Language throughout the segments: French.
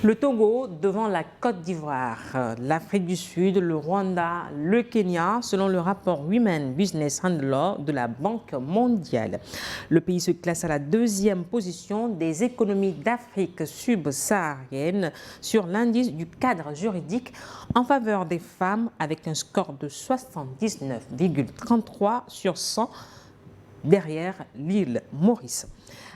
Le Togo devant la Côte d'Ivoire, l'Afrique du Sud, le Rwanda, le Kenya, selon le rapport Women Business Handler de la Banque mondiale. Le pays se classe à la 2e position des économies d'Afrique subsaharienne sur l'indice du cadre juridique en faveur des femmes avec un score de 79,33 sur 100 derrière l'île Maurice.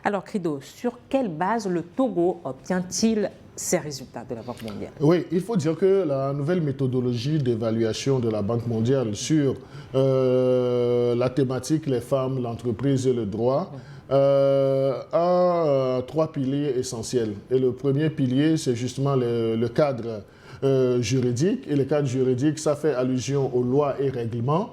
Alors Crido, sur quelle base le Togo obtient-il ces résultats de la Banque mondiale? Oui, il faut dire que la nouvelle méthodologie d'évaluation de la Banque mondiale sur la thématique les femmes, l'entreprise et le droit a 3 piliers essentiels. Et le premier pilier, c'est justement le cadre juridique. Et le cadre juridique, ça fait allusion aux lois et règlements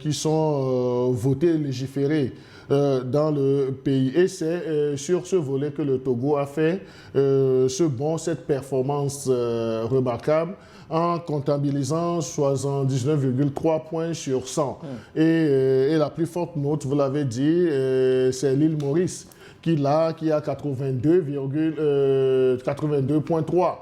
qui sont votés, légiférés dans le pays. Et c'est sur ce volet que le Togo a fait cette performance remarquable en comptabilisant 79,3 points sur 100. Et la plus forte note, vous l'avez dit, c'est l'île Maurice qui a 82,3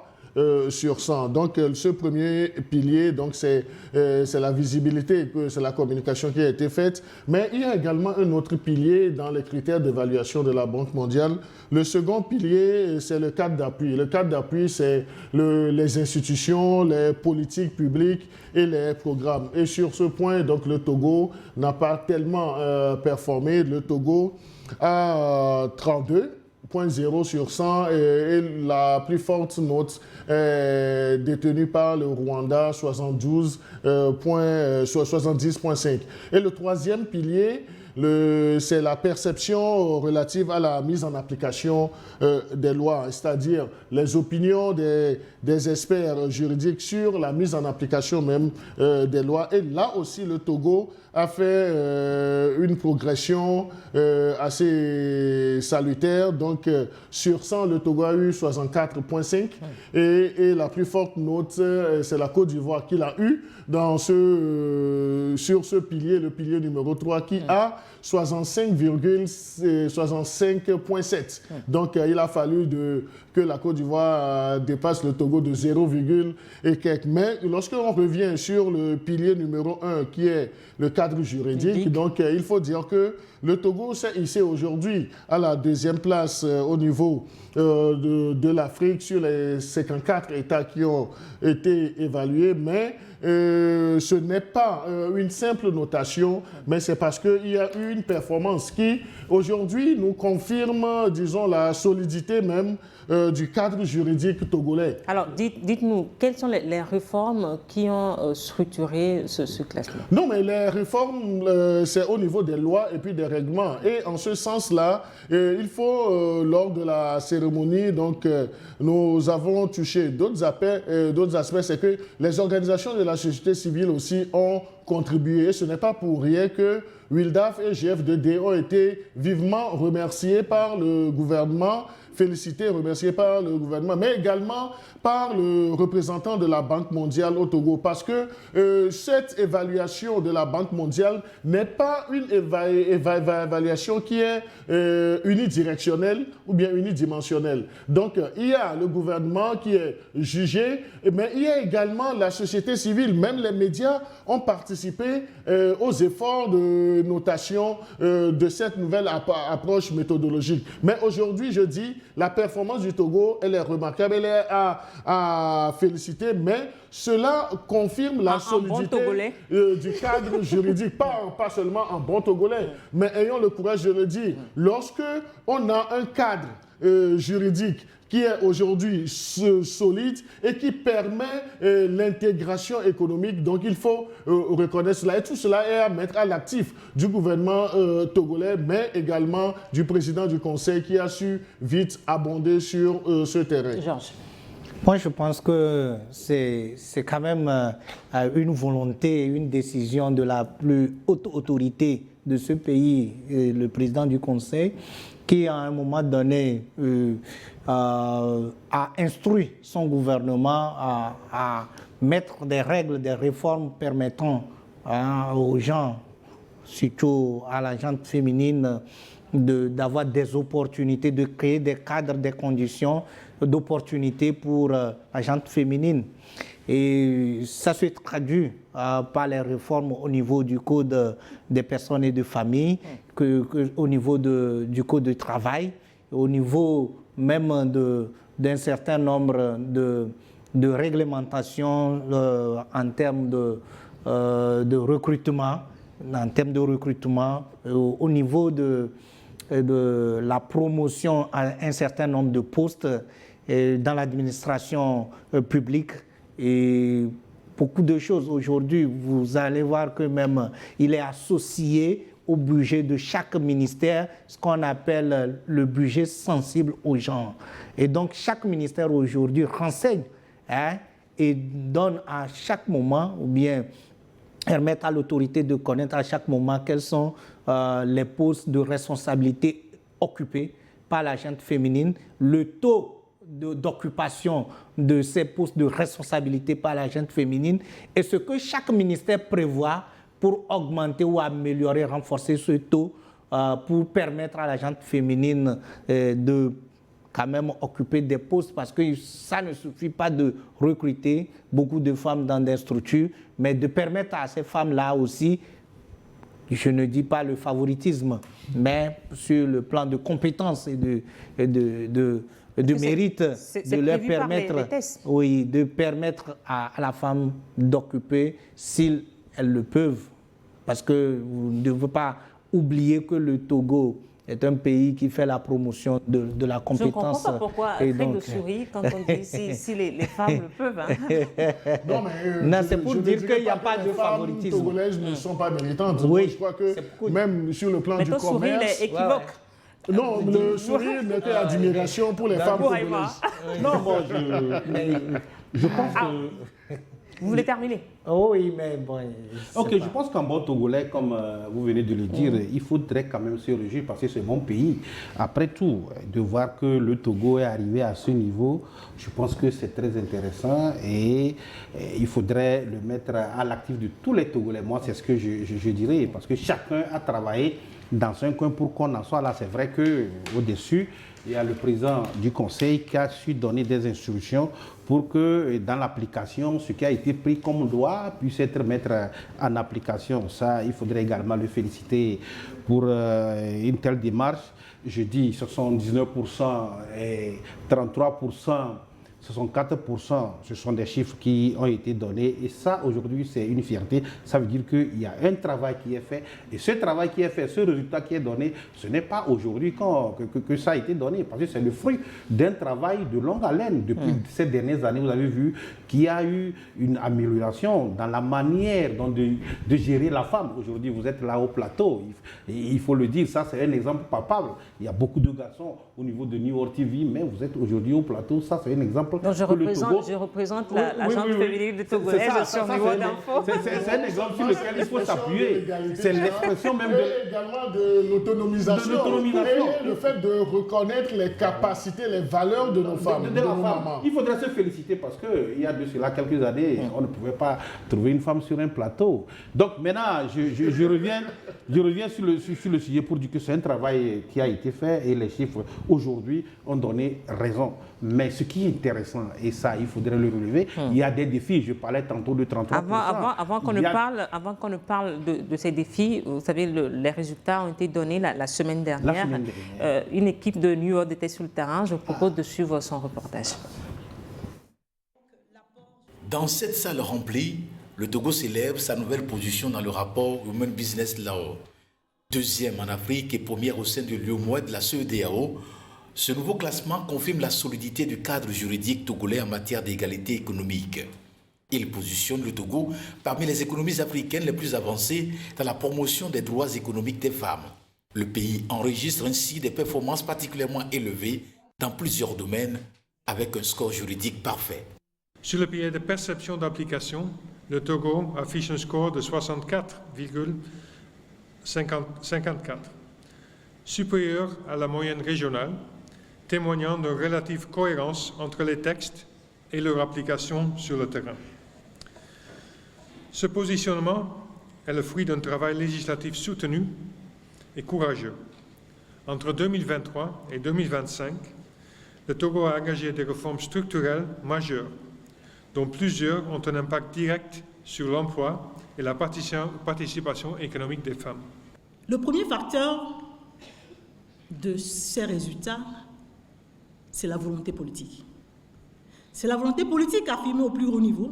sur 100. Donc, ce premier pilier, c'est la visibilité, c'est la communication qui a été faite. Mais il y a également un autre pilier dans les critères d'évaluation de la Banque mondiale. Le second pilier, c'est le cadre d'appui. Le cadre d'appui, c'est les institutions, les politiques publiques et les programmes. Et sur ce point, donc, le Togo n'a pas tellement performé. Le Togo a 32,0 sur 100 et la plus forte note est détenue par le Rwanda, 70,5. Et le troisième pilier, c'est la perception relative à la mise en application des lois, c'est-à-dire les opinions des experts juridiques sur la mise en application même des lois. Et là aussi, le Togo a fait une progression assez salutaire. Donc, sur 100, le Togo a eu 64,5 et la plus forte note, c'est la Côte d'Ivoire qui l'a eu sur ce pilier, le pilier numéro 3, qui a 65,7. Donc, il a fallu que la Côte d'Ivoire dépasse le Togo de 0, et quelques. Mais lorsque l'on revient sur le pilier numéro 1, qui est le cadre juridique, donc il faut dire que le Togo s'est hissé aujourd'hui à la 2e place au niveau de l'Afrique sur les 54 États qui ont été évalués, mais ce n'est pas une simple notation, mais c'est parce qu'il y a eu une performance qui, aujourd'hui, nous confirme, disons, la solidité même du cadre juridique togolais. Alors, dites-nous, quelles sont les réformes qui ont structuré ce classement? Non, mais les réformes, c'est au niveau des lois et puis des règlements. Et en ce sens-là, il faut, lors de la cérémonie, donc, nous avons touché d'autres aspects, c'est que les organisations de la société civile aussi ont contribué. Et ce n'est pas pour rien que WILDAF et GF2D ont été vivement remerciés par le gouvernement, félicités, remerciés par le gouvernement, mais également par le représentant de la Banque mondiale au Togo, parce que cette évaluation de la Banque mondiale n'est pas une évaluation qui est unidirectionnelle ou bien unidimensionnelle. Donc, il y a le gouvernement qui est jugé, mais il y a également la société civile, même les médias ont participé aux efforts de notation de cette nouvelle approche méthodologique. Mais aujourd'hui, je dis, la performance du Togo, elle est remarquable, elle est à féliciter, mais cela confirme la solidité du cadre juridique, pas seulement en bon togolais, mais ayons le courage de le dire. Lorsque on a un cadre juridique qui est aujourd'hui solide et qui permet l'intégration économique. Donc, il faut reconnaître cela. Et tout cela est à mettre à l'actif du gouvernement togolais, mais également du président du Conseil qui a su vite abonder sur ce terrain. Georges. Moi, je pense que c'est quand même une volonté, une décision de la plus haute autorité de ce pays, le président du Conseil, qui, à un moment donné, a instruit son gouvernement à mettre des règles, des réformes permettant aux gens surtout à la gente féminine, d'avoir des opportunités, de créer des cadres, des conditions d'opportunités pour la gente féminine. Et ça se traduit par les réformes au niveau du Code des personnes et de famille, au niveau du Code du travail, au niveau même d'un certain nombre de réglementations en termes de recrutement, au niveau de la promotion à un certain nombre de postes dans l'administration publique et beaucoup de choses. Aujourd'hui, vous allez voir que même il est associé au budget de chaque ministère, ce qu'on appelle le budget sensible aux gens. Et donc, chaque ministère aujourd'hui renseigne et donne à chaque moment, ou bien permettre à l'autorité de connaître à chaque moment quels sont les postes de responsabilité occupés par la gente féminine, le taux d'occupation de ces postes de responsabilité par la gente féminine et ce que chaque ministère prévoit pour augmenter ou améliorer, renforcer ce taux pour permettre à la gente féminine de quand même occuper des postes, parce que ça ne suffit pas de recruter beaucoup de femmes dans des structures, mais de permettre à ces femmes-là aussi, je ne dis pas le favoritisme, mais sur le plan de compétences et de mérite, de leur permettre, de permettre à la femme d'occuper s'ils le peuvent. Parce que vous ne devez pas oublier que le Togo est un pays qui fait la promotion de la compétence. Je ne comprends pas pourquoi Craig sourit quand on dit si les femmes le peuvent. Non, c'est pour dire qu'il n'y a pas de favoritisme. Les femmes togolaises ne sont pas militantes. Oui, moi, je crois que même sur le plan du commerce... Mais ton sourire est équivoque. Non, le sourire n'était admiration pour les femmes togolaises. Non, bon, je pense que... Vous voulez terminer? Oh oui, mais bon... Ok, je pense qu'en bon Togolais, comme vous venez de le dire, il faudrait quand même se réjouir parce que c'est mon pays. Après tout, de voir que le Togo est arrivé à ce niveau, je pense que c'est très intéressant et il faudrait le mettre à l'actif de tous les Togolais. Moi, c'est ce que je dirais, parce que chacun a travaillé dans un coin pour qu'on en soit là. C'est vrai qu'au-dessus, il y a le président du Conseil qui a su donner des instructions pour que dans l'application, ce qui a été pris comme loi puisse être mis en application. Ça, il faudrait également le féliciter pour une telle démarche. Je dis 79% et 33%. 64%, ce sont des chiffres qui ont été donnés et ça aujourd'hui c'est une fierté, ça veut dire qu'il y a un travail qui est fait et ce travail qui est fait, ce résultat qui est donné, ce n'est pas aujourd'hui que ça a été donné parce que c'est le fruit d'un travail de longue haleine depuis ces dernières années. Vous avez vu qu'il y a eu une amélioration dans la manière de gérer la femme. Aujourd'hui vous êtes là au plateau, il faut le dire, ça c'est un exemple palpable. Il y a beaucoup de garçons au niveau de New York TV, mais vous êtes aujourd'hui au plateau, ça c'est un exemple. Donc je représente la gente féminine de Togolais sur niveau d'info. C'est un exemple sur lequel il faut s'appuyer. C'est l'expression même également de l'autonomisation. Et le fait de reconnaître les capacités, les valeurs de nos femmes, de nos mamans. Il faudrait se féliciter parce qu'il y a de cela quelques années, on ne pouvait pas trouver une femme sur un plateau. Donc maintenant, je reviens sur le sujet pour dire que c'est un travail qui a été fait et les chiffres aujourd'hui ont donné raison. Mais ce qui est intéressant, et ça, il faudrait le relever, il y a des défis. Je parlais tantôt de 33%. Avant qu'on ne parle de ces défis, vous savez, les résultats ont été donnés la semaine dernière. Une équipe de New York était sur le terrain. Je vous propose de suivre son reportage. Dans cette salle remplie, le Togo célèbre sa nouvelle position dans le rapport Women Business Law. Deuxième en Afrique et première au sein de l'UEMOA de la CEDEAO, ce nouveau classement confirme la solidité du cadre juridique togolais en matière d'égalité économique. Il positionne le Togo parmi les économies africaines les plus avancées dans la promotion des droits économiques des femmes. Le pays enregistre ainsi des performances particulièrement élevées dans plusieurs domaines avec un score juridique parfait. Sur le pied de perception d'application, le Togo affiche un score de 64,54, supérieur à la moyenne régionale, témoignant d'une relative cohérence entre les textes et leur application sur le terrain. Ce positionnement est le fruit d'un travail législatif soutenu et courageux. Entre 2023 et 2025, le Togo a engagé des réformes structurelles majeures, dont plusieurs ont un impact direct sur l'emploi et la participation économique des femmes. Le premier facteur de ces résultats, c'est la volonté politique. C'est la volonté politique affirmée au plus haut niveau,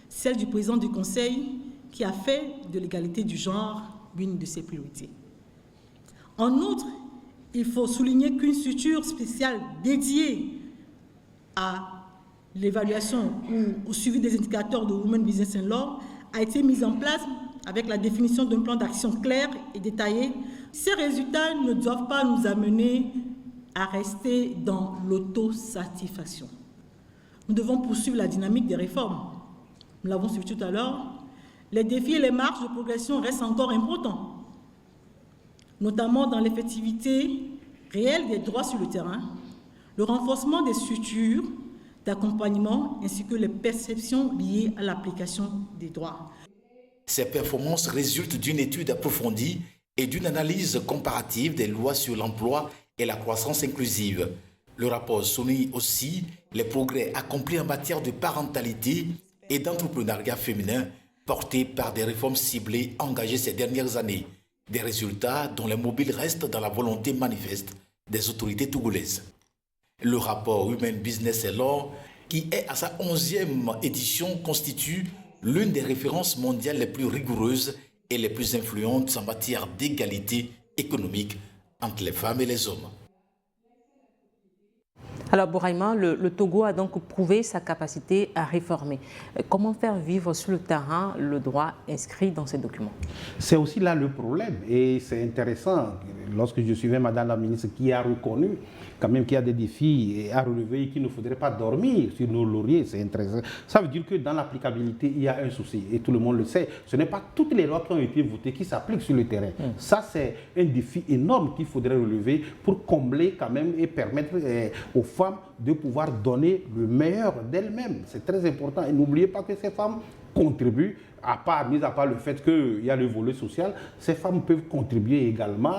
celle du président du Conseil qui a fait de l'égalité du genre une de ses priorités. En outre, il faut souligner qu'une structure spéciale dédiée à l'évaluation ou au suivi des indicateurs de Women Business and Law a été mise en place avec la définition d'un plan d'action clair et détaillé. Ces résultats ne doivent pas nous amener à rester dans l'autosatisfaction. Nous devons poursuivre la dynamique des réformes. Nous l'avons vu tout à l'heure. Les défis et les marges de progression restent encore importants, notamment dans l'effectivité réelle des droits sur le terrain, le renforcement des structures d'accompagnement ainsi que les perceptions liées à l'application des droits. Ces performances résultent d'une étude approfondie et d'une analyse comparative des lois sur l'emploi et la croissance inclusive. Le rapport souligne aussi les progrès accomplis en matière de parentalité et d'entrepreneuriat féminin portés par des réformes ciblées engagées ces dernières années. Des résultats dont les mobiles restent dans la volonté manifeste des autorités togolaises. Le rapport Women Business and Law, qui est à sa 11e édition, constitue l'une des références mondiales les plus rigoureuses et les plus influentes en matière d'égalité économique entre les femmes et les hommes. Alors Bourayma, le Togo a donc prouvé sa capacité à réformer. Comment faire vivre sur le terrain le droit inscrit dans ces documents? C'est aussi là le problème et c'est intéressant lorsque je suivais Madame la ministre qui a reconnu quand même qu'il y a des défis à relever et qu'il ne faudrait pas dormir sur nos lauriers. C'est intéressant. Ça veut dire que dans l'applicabilité, il y a un souci et tout le monde le sait. Ce n'est pas toutes les lois qui ont été votées qui s'appliquent sur le terrain. Ça, c'est un défi énorme qu'il faudrait relever pour combler quand même et permettre aux femmes de pouvoir donner le meilleur d'elles-mêmes. C'est très important. Et n'oubliez pas que ces femmes contribuent, mis à part le fait qu'il y a le volet social, ces femmes peuvent contribuer également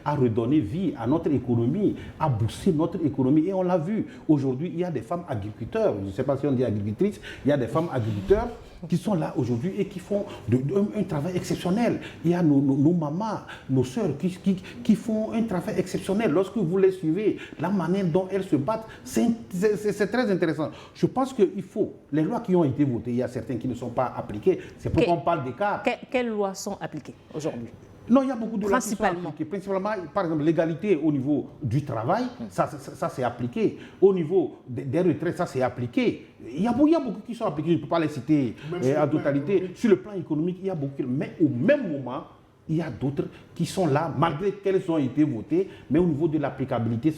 à redonner vie à notre économie, à booster notre économie. Et on l'a vu, aujourd'hui, il y a des femmes agriculteurs, je ne sais pas si on dit agricultrices, il y a des femmes agriculteurs qui sont là aujourd'hui et qui font un travail exceptionnel. Il y a nos mamans, nos sœurs qui font un travail exceptionnel. Lorsque vous les suivez, la manière dont elles se battent, c'est très intéressant. Je pense qu'il faut, les lois qui ont été votées, il y a certaines qui ne sont pas appliquées. C'est pourquoi on parle d'écart. Quelles lois sont appliquées aujourd'hui? Non, il y a beaucoup de lois qui sont appliquées. Principalement, par exemple, l'égalité au niveau du travail, ça c'est appliqué. Au niveau des retraites, ça c'est appliqué. Il y a beaucoup qui sont appliqués, je ne peux pas les citer en totalité. Sur le plan économique, il y a beaucoup. Mais au même moment, il y a d'autres qui sont là, malgré qu'elles ont été votées, mais au niveau de l'applicabilité,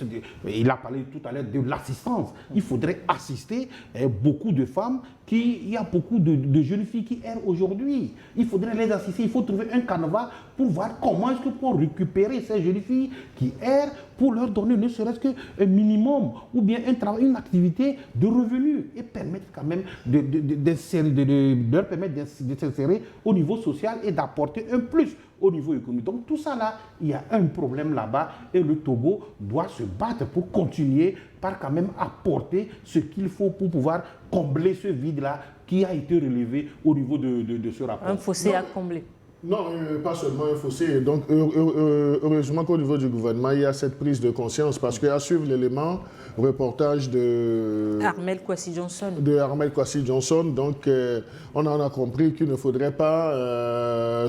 il a parlé tout à l'heure de l'assistance. Il faudrait assister beaucoup de femmes, il y a beaucoup de jeunes filles qui errent aujourd'hui. Il faudrait les assister, il faut trouver un canevas pour voir comment est-ce que pour récupérer ces jeunes filles qui errent, pour leur donner ne serait-ce qu'un minimum, ou bien un travail, une activité de revenus, et permettre quand même de leur permettre de s'insérer au niveau social et d'apporter un plus au niveau économique. Donc tout ça là, il y a un problème là-bas et le Togo doit se battre pour continuer par quand même apporter ce qu'il faut pour pouvoir combler ce vide-là qui a été relevé au niveau de ce rapport. Un fossé à combler. Non, pas seulement un fossé. Donc, heureusement qu'au niveau du gouvernement, il y a cette prise de conscience parce qu'à suivre l'élément, reportage de Armel Kwasi Johnson. Donc, on en a compris qu'il ne faudrait pas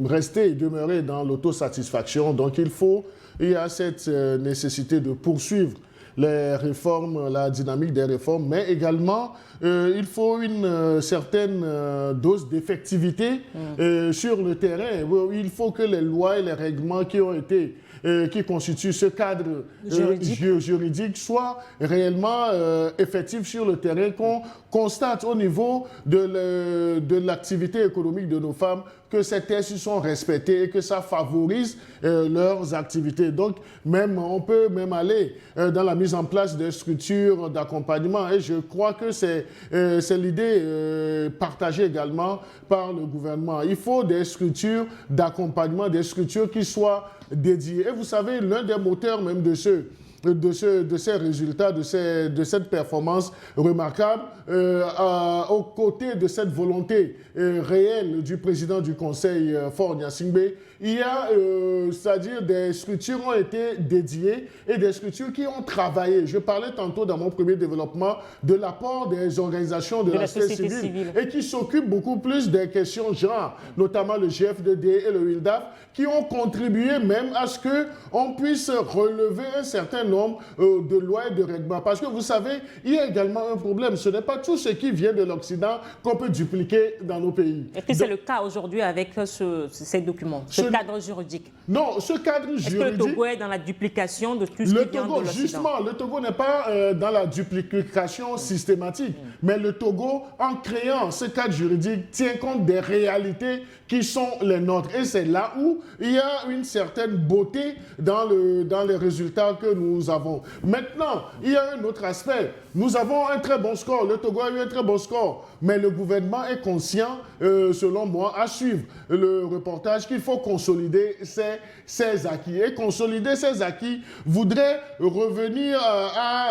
rester et demeurer dans l'autosatisfaction. Donc, il y a cette nécessité de poursuivre les réformes, la dynamique des réformes, mais également il faut une certaine dose d'effectivité sur le terrain. Il faut que les lois et les règlements qui constituent ce cadre juridique soient réellement effectifs sur le terrain, qu'on constate au niveau de l'activité économique de nos femmes que ces tests sont respectés et que ça favorise leurs activités. Donc, on peut même aller dans la mise en place des structures d'accompagnement. Et je crois que c'est l'idée partagée également par le gouvernement. Il faut des structures d'accompagnement, des structures qui soient dédiées. Et vous savez, l'un des moteurs même de ces résultats, de cette performance remarquable, aux côtés de cette volonté réelle du président du Conseil, Faure Gnassingbé, il y a, c'est-à-dire des structures ont été dédiées et des structures qui ont travaillé. Je parlais tantôt dans mon premier développement de l'apport des organisations de la société civile et qui s'occupent beaucoup plus des questions genre, notamment le GF2D et le WILDAF, qui ont contribué même à ce qu'on puisse relever un certain nombre de lois et de règlements. Parce que vous savez, il y a également un problème. Ce n'est pas tout ce qui vient de l'Occident qu'on peut dupliquer dans nos pays. Est-ce que c'est le cas aujourd'hui avec ces documents, ce cadre juridique? Non, ce cadre juridique... Est-ce que le Togo est dans la duplication de tout ce qui vient de l'Occident? Justement, le Togo n'est pas dans la duplication systématique, mais le Togo, en créant ce cadre juridique, tient compte des réalités qui sont les nôtres. Et c'est là où il y a une certaine beauté dans les résultats que nous avons. Maintenant, il y a un autre aspect. Nous avons un très bon score. Le Togo a eu un très bon score. Mais le gouvernement est conscient, selon moi, à suivre le reportage, qu'il faut consolider ces acquis. Et consolider ces acquis voudrait revenir à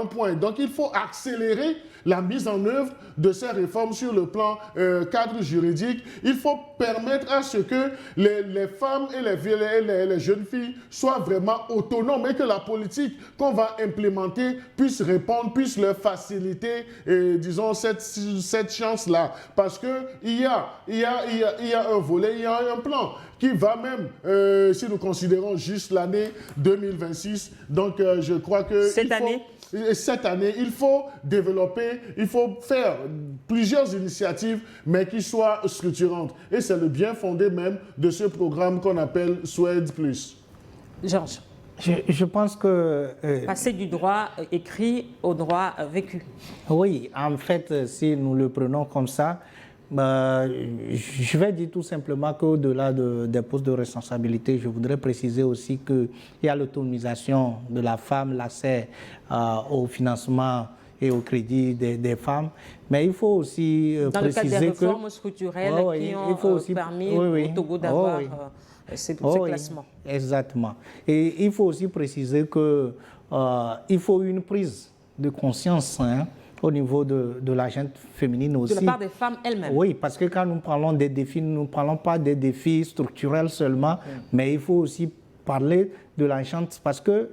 un point. Donc, il faut accélérer la mise en œuvre de ces réformes sur le plan cadre juridique. Il faut permettre à ce que les femmes et les jeunes filles soient vraiment autonomes et que la politique qu'on va implémenter puisse répondre, puisse leur faciliter, disons, cette chance-là. Parce qu'il y a un volet, il y a un plan qui va même, si nous considérons juste l'année 2026, donc je crois que... Cette année, il faut développer, il faut faire plusieurs initiatives, mais qui soient structurantes. Et c'est le bien fondé même de ce programme qu'on appelle Suède Plus. Georges. Je pense que... passer du droit écrit au droit vécu. Oui, en fait, si nous le prenons comme ça, je vais dire tout simplement qu'au-delà des postes de responsabilité, je voudrais préciser aussi qu'il y a l'autonomisation de la femme, l'accès au financement et au crédit des femmes. Mais il faut aussi préciser que... Dans le cadre des réformes structurelles qui ont permis au Togo d'avoir ce classement. Exactement. Et il faut aussi préciser qu'il faut une prise de conscience au niveau de la gente féminine aussi. De la part des femmes elles-mêmes. Oui, parce que quand nous parlons des défis, nous ne parlons pas des défis structurels seulement, mais il faut aussi parler de la gente, parce que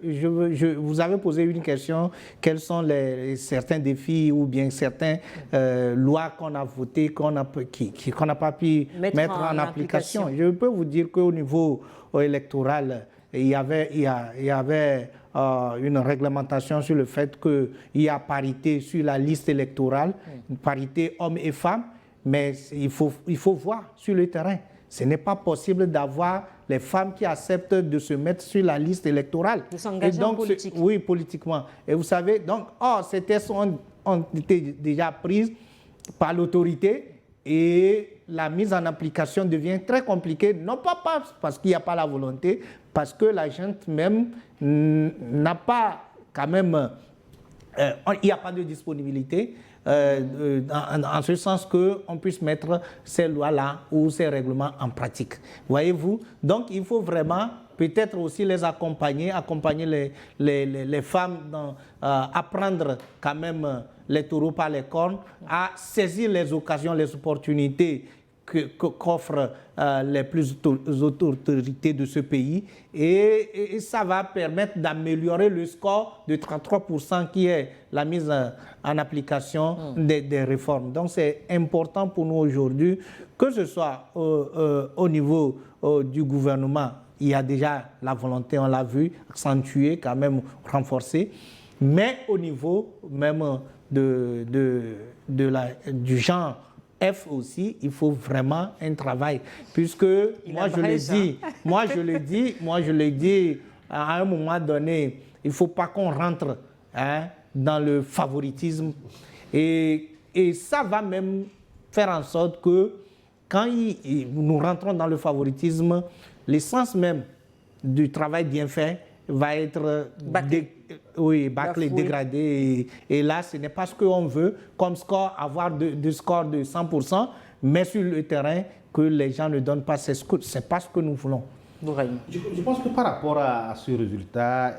vous avez posé une question, quels sont certains défis ou bien certaines lois qu'on a votées, qu'on n'a pas pu mettre en application. Je peux vous dire qu'au niveau électoral, il y avait une réglementation sur le fait qu'il y a parité sur la liste électorale, parité hommes et femmes, mais il faut voir sur le terrain. Ce n'est pas possible d'avoir les femmes qui acceptent de se mettre sur la liste électorale. De s'engager en politique. Oui, politiquement. Et vous savez, donc, ces tests ont été déjà prises par l'autorité et la mise en application devient très compliquée, non pas parce qu'il n'y a pas la volonté, parce que la gente même n'a pas quand même, il n'y a pas de disponibilité, en ce sens qu'on puisse mettre ces lois-là ou ces règlements en pratique. Voyez-vous? Donc il faut vraiment peut-être aussi les accompagner les femmes, apprendre quand même les taureaux par les cornes, à saisir les occasions, les opportunités qu'offrent les plus autorités de ce pays, et ça va permettre d'améliorer le score de 33% qui est la mise en application des réformes. Donc c'est important pour nous aujourd'hui, que ce soit au niveau du gouvernement, il y a déjà la volonté, on l'a vu, accentuée, quand même renforcée, mais au niveau même du genre F aussi, il faut vraiment un travail, puisque moi je le dis, à un moment donné, il ne faut pas qu'on rentre dans le favoritisme, et ça va même faire en sorte que quand nous rentrons dans le favoritisme, l'essence même du travail bien fait va être bâclé, dégradé. Et là, ce n'est pas ce qu'on veut comme score, avoir de score de 100%, mais sur le terrain, que les gens ne donnent pas, c'est pas ce que nous voulons. Je pense que par rapport à ce résultat,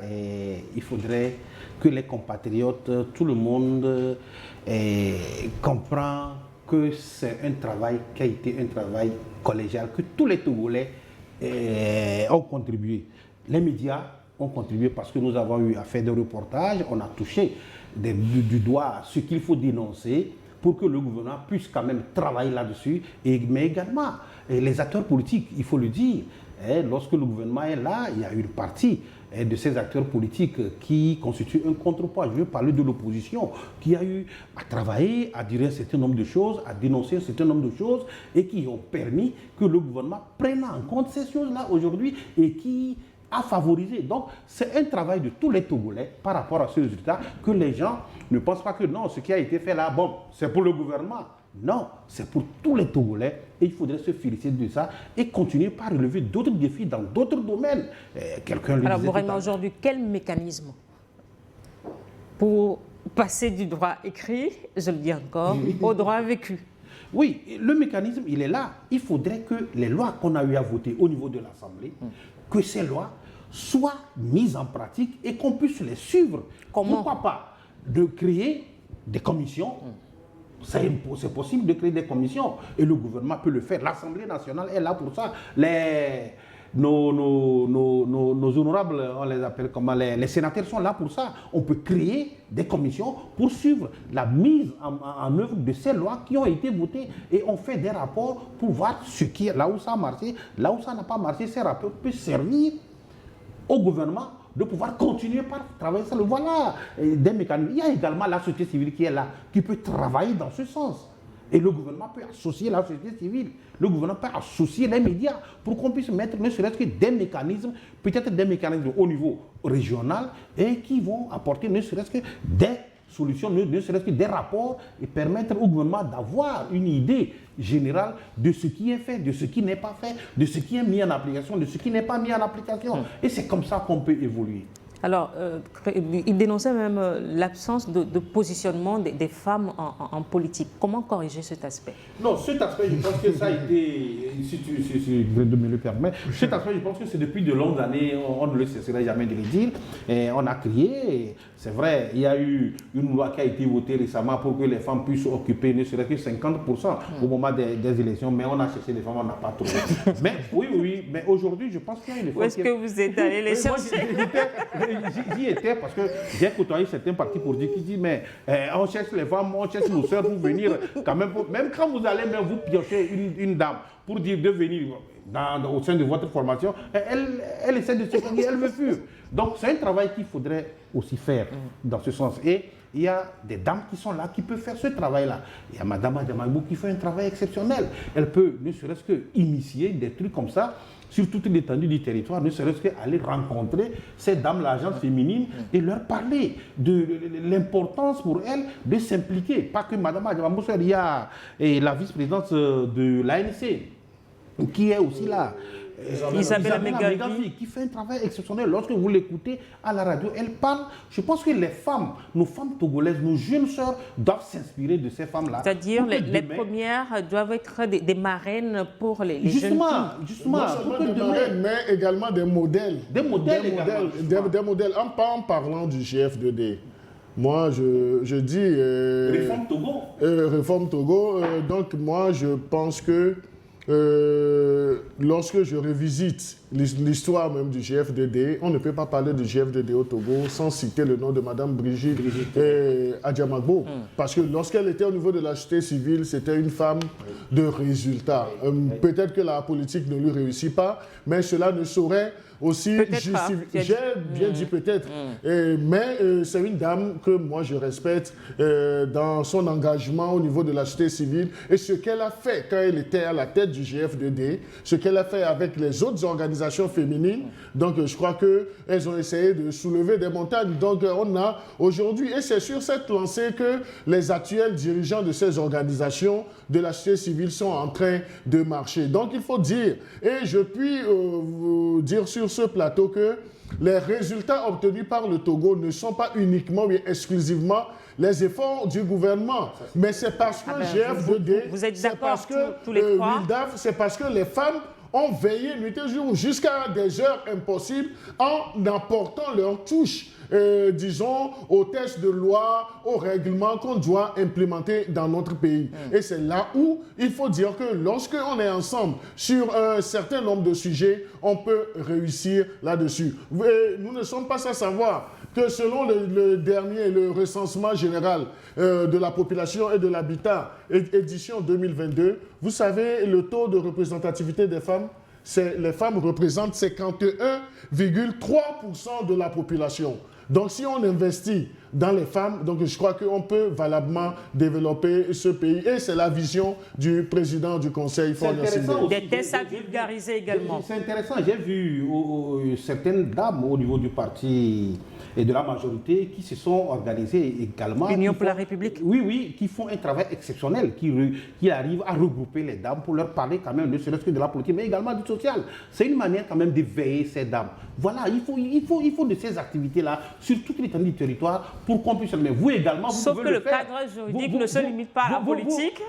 il faudrait que les compatriotes, tout le monde comprend que c'est un travail qui a été un travail collégial, que tous les Togolais ont contribué. Les médias ont contribué parce que nous avons eu à faire des reportages, on a touché du doigt ce qu'il faut dénoncer pour que le gouvernement puisse quand même travailler là-dessus, mais également les acteurs politiques, il faut le dire. Lorsque le gouvernement est là, il y a une partie de ces acteurs politiques qui constituent un contrepoids. Je veux parler de l'opposition qui a eu à travailler, à dire un certain nombre de choses, à dénoncer un certain nombre de choses et qui ont permis que le gouvernement prenne en compte ces choses-là aujourd'hui et qui a favorisé. Donc, c'est un travail de tous les Togolais par rapport à ce résultat que les gens ne pensent pas que non, ce qui a été fait là, bon, c'est pour le gouvernement. Non, c'est pour tous les Togolais et il faudrait se féliciter de ça et continuer par relever d'autres défis dans d'autres domaines. Alors, Bourema, aujourd'hui, quel mécanisme pour passer du droit écrit, je le dis encore, au droit vécu? Oui, le mécanisme, il est là. Il faudrait que les lois qu'on a eu à voter au niveau de l'Assemblée, que ces lois soient mises en pratique et qu'on puisse les suivre. Comment? Pourquoi pas de créer des commissions? C'est possible de créer des commissions et le gouvernement peut le faire. L'Assemblée nationale est là pour ça. Nos honorables, on les appelle comment, les sénateurs sont là pour ça. On peut créer des commissions pour suivre la mise en œuvre de ces lois qui ont été votées et on fait des rapports pour voir ce qui est là où ça a marché, là où ça n'a pas marché. Ces rapports peuvent servir au gouvernement de pouvoir continuer par travailler ça. Voilà des mécanismes. Il y a également la société civile qui est là, qui peut travailler dans ce sens. Et le gouvernement peut associer la société civile. Le gouvernement peut associer les médias pour qu'on puisse mettre ne serait-ce que des mécanismes, peut-être des mécanismes au niveau régional et qui vont apporter ne serait-ce que des solutions, ne serait-ce que des rapports et permettre au gouvernement d'avoir une idée générale de ce qui est fait, de ce qui n'est pas fait, de ce qui est mis en application, de ce qui n'est pas mis en application. Et c'est comme ça qu'on peut évoluer. Alors, il dénonçait même l'absence de positionnement des femmes en politique. Comment corriger cet aspect? Non, cet aspect, je pense que ça a été, si tu me le permets, cet aspect, je pense que c'est depuis de longues années, on ne le cesserait jamais de le dire. Et on a crié, c'est vrai, il y a eu une loi qui a été votée récemment pour que les femmes puissent occuper ne serait-ce que 50% au moment des élections, mais on a cherché les femmes, on n'a pas trouvé. Mais oui, mais aujourd'hui, je pense qu'il y a une Où est-ce que vous êtes allé les chercher? J'y étais parce que j'ai côtoyé certains partis politiques qui disent mais on cherche les femmes, on cherche nos soeurs pour venir quand même. Même quand vous allez même vous piocher une dame pour dire de venir au sein de votre formation, elle essaie de se dire, elle veut fuir. Donc c'est un travail qu'il faudrait aussi faire dans ce sens. Et il y a des dames qui sont là, qui peuvent faire ce travail-là. Il y a Madame Adjamabou qui fait un travail exceptionnel. Elle peut ne serait-ce que initier des trucs comme ça sur toute l'étendue du territoire, ne serait-ce qu'aller rencontrer ces dames, l'agence féminine, et leur parler de l'importance pour elles de s'impliquer. Pas que Madame Adjamabou, il y a la vice-présidente de l'ANC, qui est aussi là. Isabelle Megavi, qui fait un travail exceptionnel. Lorsque vous l'écoutez à la radio, elle parle. Je pense que les femmes, nos femmes togolaises, nos jeunes sœurs doivent s'inspirer de ces femmes-là. C'est-à-dire les premières doivent être des marraines pour les jeunes filles. Justement. Non seulement des marraines, mais également des modèles. Des modèles. Des modèles. En parlant du GF2D, moi, je dis... Réforme Togo. Réforme Togo. Donc, moi, je pense que lorsque je revisite l'histoire même du GF2D, on ne peut pas parler du GF2D au Togo sans citer le nom de Madame Brigitte Adjamabou. Parce que lorsqu'elle était au niveau de la société civile, c'était une femme de résultat. Peut-être que la politique ne lui réussit pas, mais cela ne saurait aussi justifier. J'ai bien dit peut-être. Mais c'est une dame que moi je respecte dans son engagement au niveau de la société civile et ce qu'elle a fait quand elle était à la tête du GF2D, ce qu'elle a fait avec les autres organisations organisations féminines. Donc, je crois qu'elles ont essayé de soulever des montagnes. Donc, on a aujourd'hui, et c'est sur cette lancée que les actuels dirigeants de ces organisations de la société civile sont en train de marcher. Donc, il faut dire, et je puis vous dire sur ce plateau que les résultats obtenus par le Togo ne sont pas uniquement et exclusivement les efforts du gouvernement, mais c'est parce que GF2D, vous êtes c'est d'accord parce que tous les trois? Wildaf, c'est parce que les femmes ont veillé nuit et jour jusqu'à des heures impossibles en apportant leur touche, disons, aux textes de loi, aux règlements qu'on doit implémenter dans notre pays. Et c'est là où il faut dire que lorsqu'on est ensemble sur un certain nombre de sujets, on peut réussir là-dessus. Nous ne sommes pas sans savoir que selon le recensement général de la population et de l'habitat, édition 2022, vous savez, le taux de représentativité des femmes, les femmes représentent 51,3% de la population. Donc, si on investit dans les femmes, donc je crois qu'on peut valablement développer ce pays. Et c'est la vision du président du Conseil. Des tests à vulgariser également. C'est intéressant. J'ai vu certaines dames au niveau du parti et de la majorité qui se sont organisées également. L'Union pour la République. Oui, qui font un travail exceptionnel, qui arrivent à regrouper les dames pour leur parler quand même, ne serait-ce que de la politique, mais également du social. C'est une manière quand même d'éveiller ces dames. Voilà, il faut de ces activités-là sur toute l'étendue du territoire pour qu'on puisse... Mais vous également, vous pouvez le faire. Sauf que le cadre juridique ne se limite pas à la politique.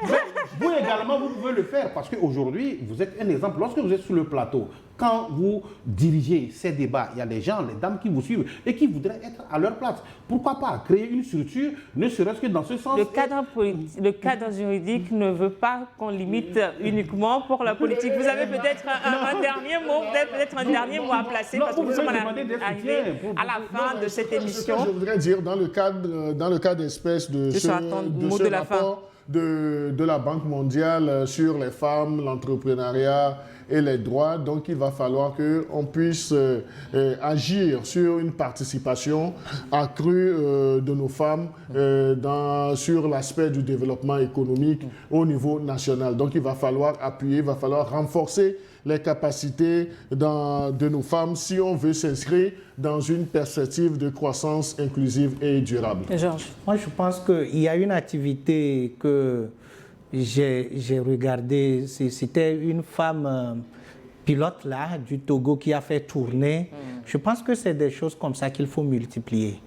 Vous également, vous pouvez le faire parce qu'aujourd'hui, vous êtes un exemple. Lorsque vous êtes sur le plateau, quand vous dirigez ces débats, il y a des gens, les dames qui vous suivent et qui voudraient être à leur place. Pourquoi pas créer une structure, ne serait-ce que dans ce sens? Le cadre juridique ne veut pas qu'on limite uniquement pour la politique. Vous avez peut-être un dernier mot, un dernier mot à placer parce que nous sommes arrivés à la fin de cette émission. Ce que je voudrais dire dans le cadre d'espèce de ce rapport de la Banque mondiale sur les femmes, l'entrepreneuriat et les droits, donc il va falloir qu'on puisse agir sur une participation accrue de nos femmes sur l'aspect du développement économique au niveau national. Donc il va falloir appuyer, il va falloir renforcer les capacités de nos femmes si on veut s'inscrire dans une perspective de croissance inclusive et durable. Georges. Moi, je pense qu'il y a une activité que j'ai regardée. C'était une femme pilote là, du Togo qui a fait tourner. Je pense que c'est des choses comme ça qu'il faut multiplier.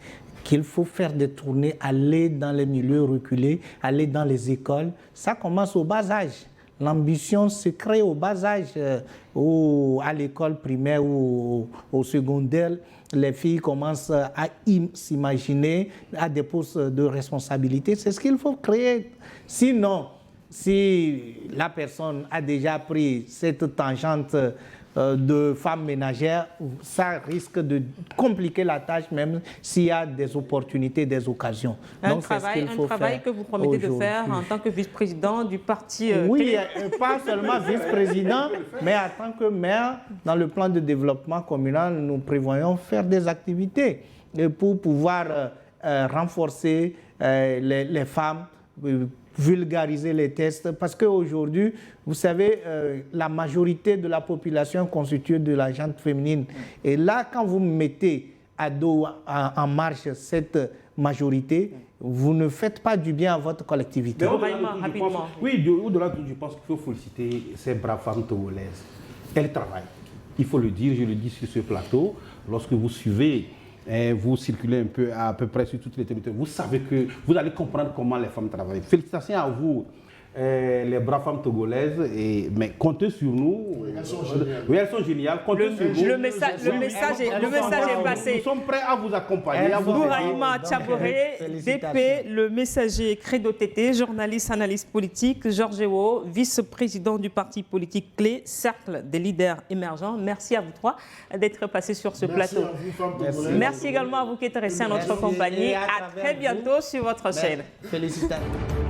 Qu'il faut faire des tournées, aller dans les milieux reculés, aller dans les écoles. Ça commence au bas âge. L'ambition se crée au bas âge, à l'école primaire ou au secondaire. Les filles commencent à s'imaginer à des postes de responsabilité. C'est ce qu'il faut créer. Sinon, si la personne a déjà pris cette tangente de femme ménagère, ça risque de compliquer la tâche même s'il y a des opportunités, des occasions. Un travail que vous promettez de faire en tant que vice-président du parti. Oui, pas seulement vice-président, mais en tant que maire, dans le plan de développement communal, nous prévoyons faire des activités pour pouvoir renforcer les femmes, vulgariser les tests, parce qu'aujourd'hui, vous savez, la majorité de la population est constituée de la gente féminine. Et là, quand vous mettez à dos, en marche cette majorité, vous ne faites pas du bien à votre collectivité. Rapidement. Oui, au-delà de tout, je pense qu'il faut féliciter ces braves femmes togolaises. Elles travaillent. Il faut le dire, je le dis sur ce plateau, lorsque vous suivez... vous circulez un peu à peu près sur toutes les territoires, vous savez que vous allez comprendre comment les femmes travaillent. Félicitations à vous, les braves femmes togolaises, mais comptez sur nous. Elles sont géniales. Oui, elles sont géniales. Comptez sur nous. Le message est passé. Nous sommes prêts à vous accompagner. Bourahima Tchaboré, DP, le messager Credo TT, journaliste, analyste politique, Georges Ewo, vice-président du parti politique clé, Cercle des leaders émergents. Merci à vous trois d'être passés sur ce plateau. Merci également à vous qui êtes restés à notre compagnie. À très bientôt sur votre chaîne. Félicitations.